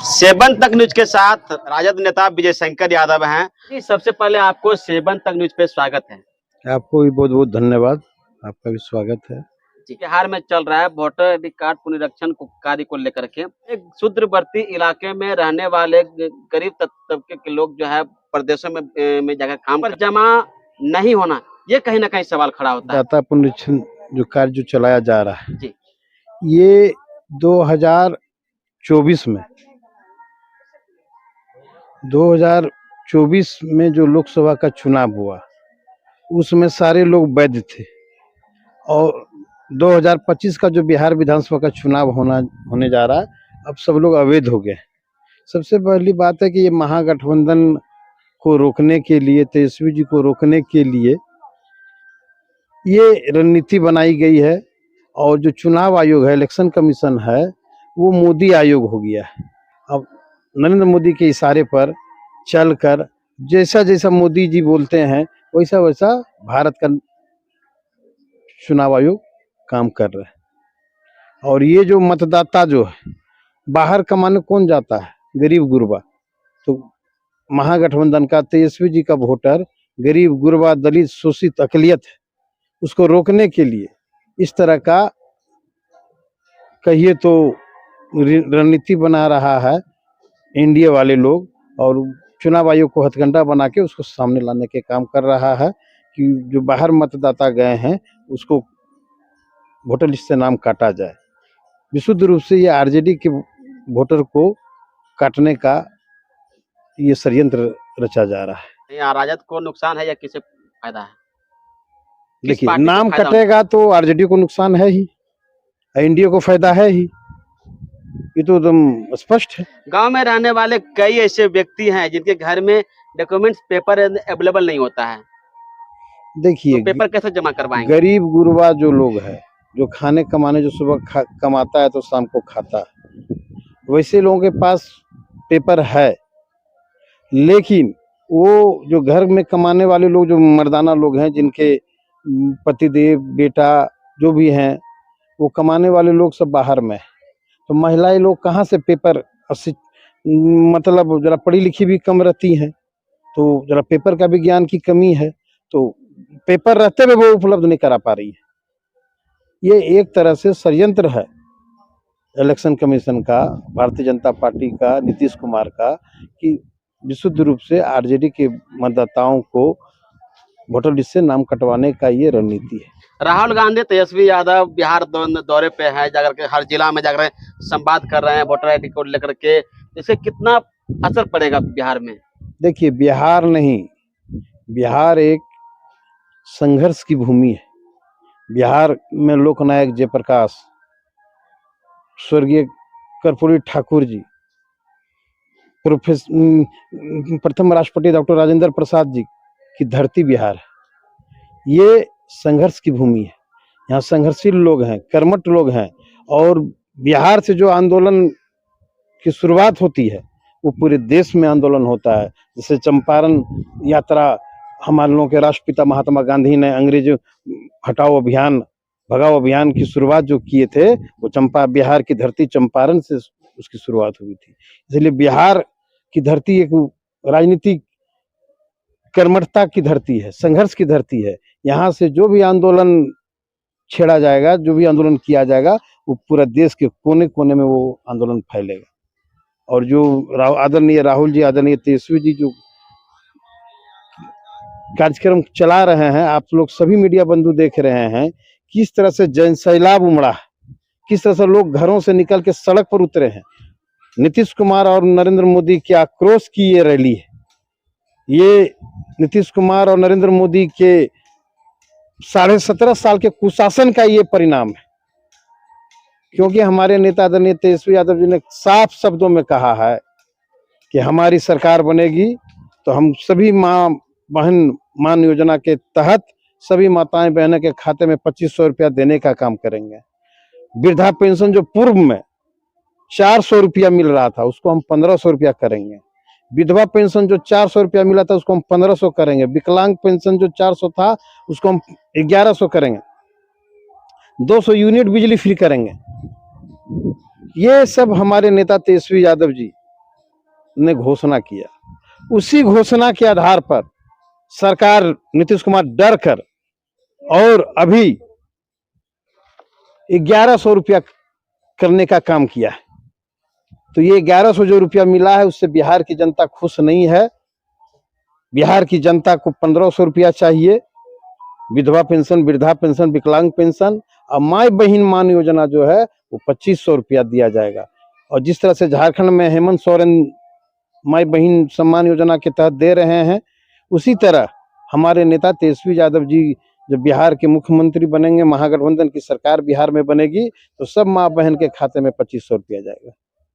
Seven तक news के साथ राजद नेता विजय शंकर यादव हैं। जी, सबसे पहले आपको सेवन तक न्यूज पे स्वागत है। आपको भी बहुत बहुत धन्यवाद। आपका भी स्वागत है। जी, बिहार में चल रहा है वोटर आईडी कार्ड पुनरीक्षण कार्य को लेकर के एक सुदूरवर्ती इलाके में रहने वाले गरीब तबके के लोग जो है प्रदेशों में जाकर काम पर जमा नहीं होना, ये कहीं ना कहीं सवाल खड़ा होता है। डाटा पुनरीक्षण जो कार्य जो चलाया जा रहा है जी, ये 2024 में जो लोकसभा का चुनाव हुआ उसमें सारे लोग वैध थे और 2025 का जो बिहार विधानसभा का चुनाव होने जा रहा है अब सब लोग अवैध हो गए। सबसे पहली बात है कि ये महागठबंधन को रोकने के लिए, तेजस्वी जी को रोकने के लिए ये रणनीति बनाई गई है और जो चुनाव आयोग है, इलेक्शन कमीशन है, वो मोदी आयोग हो गया है। अब नरेंद्र मोदी के इशारे पर चलकर जैसा जैसा मोदी जी बोलते हैं वैसा वैसा भारत का चुनाव आयोग काम कर रहा है। और ये जो मतदाता जो है बाहर कमाने कौन जाता है? गरीब गुरबा। तो महागठबंधन का तेजस्वी जी का वोटर गरीब गुरबा, दलित, शोषित, अकलियत है, उसको रोकने के लिए इस तरह का कहिए तो रणनीति बना रहा है एनडीए वाले लोग और चुनाव आयोग को हथकंडा बना के उसको सामने लाने के काम कर रहा है कि जो बाहर मतदाता गए हैं उसको वोटर लिस्ट से नाम काटा जाए। विशुद्ध रूप से ये आरजेडी के वोटर को काटने का ये षड्यंत्र रचा जा रहा है। यहाँ राजद को नुकसान है या किसे फायदा है? देखिए, नाम कटेगा तो आरजेडी को नुकसान है ही, एनडीए को फायदा है ही, ये तो एकदम स्पष्ट है। गांव में रहने वाले कई ऐसे व्यक्ति हैं जिनके घर में डॉक्यूमेंट्स पेपर अवेलेबल नहीं होता है। देखिए, तो पेपर कैसे जमा करवाएंगे? गरीब गुरबा जो लोग हैं, जो खाने कमाने, जो सुबह कमाता है तो शाम को खाता है, वैसे लोगों के पास पेपर है। लेकिन वो जो घर में कमाने वाले लोग, जो मर्दाना लोग हैं, जिनके पतिदेव, बेटा जो भी हैं, वो कमाने वाले लोग सब बाहर में है, तो महिलाएं लोग कहाँ से पेपर, मतलब जरा पढ़ी लिखी भी कम रहती हैं, तो जरा पेपर का भी ज्ञान की कमी है, तो पेपर रहते हुए वो उपलब्ध नहीं करा पा रही है। ये एक तरह से षड्यंत्र है इलेक्शन कमीशन का, भारतीय जनता पार्टी का, नीतीश कुमार का, कि विशुद्ध रूप से आरजेडी के मतदाताओं को वोटर लिस्ट से नाम कटवाने का ये रणनीति है। राहुल गांधी, तेजस्वी यादव बिहार दौरे पे है, जाकर के हर जिला में जाकर संवाद कर रहे हैं वोटर आईडी को लेकर के, इससे कितना असर पड़ेगा बिहार में? देखिए, बिहार नहीं, बिहार एक संघर्ष की भूमि है। बिहार में लोकनायक जयप्रकाश, स्वर्गीय कर्पूरी ठाकुर जी, प्रथम राष्ट्रपति डॉक्टर राजेंद्र प्रसाद जी की धरती बिहार है। ये संघर्ष की भूमि है। यहाँ संघर्षशील लोग हैं, कर्मठ लोग हैं, और बिहार से जो आंदोलन की शुरुआत होती है वो पूरे देश में आंदोलन होता है। जैसे चंपारण यात्रा, हमारे लोगों के राष्ट्रपिता महात्मा गांधी ने अंग्रेज हटाओ अभियान, भगाओ अभियान की शुरुआत जो किए थे, वो बिहार की धरती चंपारण से उसकी शुरुआत हुई थी। इसलिए बिहार की धरती एक राजनीतिक कर्मठता की धरती है, संघर्ष की धरती है। यहाँ से जो भी आंदोलन छेड़ा जाएगा, जो भी आंदोलन किया जाएगा, वो पूरा देश के कोने कोने में वो आंदोलन फैलेगा। और जो आदरणीय राहुल जी, आदरणीय तेजस्वी जी जो कार्यक्रम चला रहे हैं, आप लोग सभी मीडिया बंधु देख रहे हैं किस तरह से जन सैलाब उमड़ा है, किस तरह से लोग घरों से निकल के सड़क पर उतरे हैं। नीतीश कुमार और नरेंद्र मोदी के आक्रोश की ये रैली है। ये नीतीश कुमार और नरेंद्र मोदी के 17.5 साल के कुशासन का ये परिणाम है, क्योंकि हमारे नेता आदरणीय तेजस्वी यादव जी ने साफ शब्दों में कहा है कि हमारी सरकार बनेगी तो हम सभी माँ बहन मान योजना के तहत सभी माताएं बहनों के खाते में 2500 रुपया देने का काम करेंगे। वृद्धा पेंशन जो पूर्व में 400 रुपया मिल रहा था उसको हम 1500 रुपया करेंगे। विधवा पेंशन जो 400 रुपया मिला था उसको हम 1500 करेंगे। विकलांग पेंशन जो 400 था उसको हम 1100 करेंगे। 200 यूनिट बिजली फ्री करेंगे। ये सब हमारे नेता तेजस्वी यादव जी ने घोषणा किया, उसी घोषणा के आधार पर सरकार नीतीश कुमार डर कर और अभी 1100 रुपया करने का काम किया है। तो ये 1100 जो रुपया मिला है उससे बिहार की जनता खुश नहीं है। बिहार की जनता को 1500 रुपया चाहिए, विधवा पेंशन, वृद्धा पेंशन, विकलांग पेंशन और माई बहन मान योजना जो है वो 2500 रुपया दिया जाएगा। और जिस तरह से झारखंड में हेमंत सोरेन माई बहन सम्मान योजना के तहत दे रहे हैं, उसी तरह हमारे नेता तेजस्वी यादव जी जब बिहार के मुख्यमंत्री बनेंगे, महागठबंधन की सरकार बिहार में बनेगी, तो सब माँ बहन के खाते में 2500 रुपया जाएगा।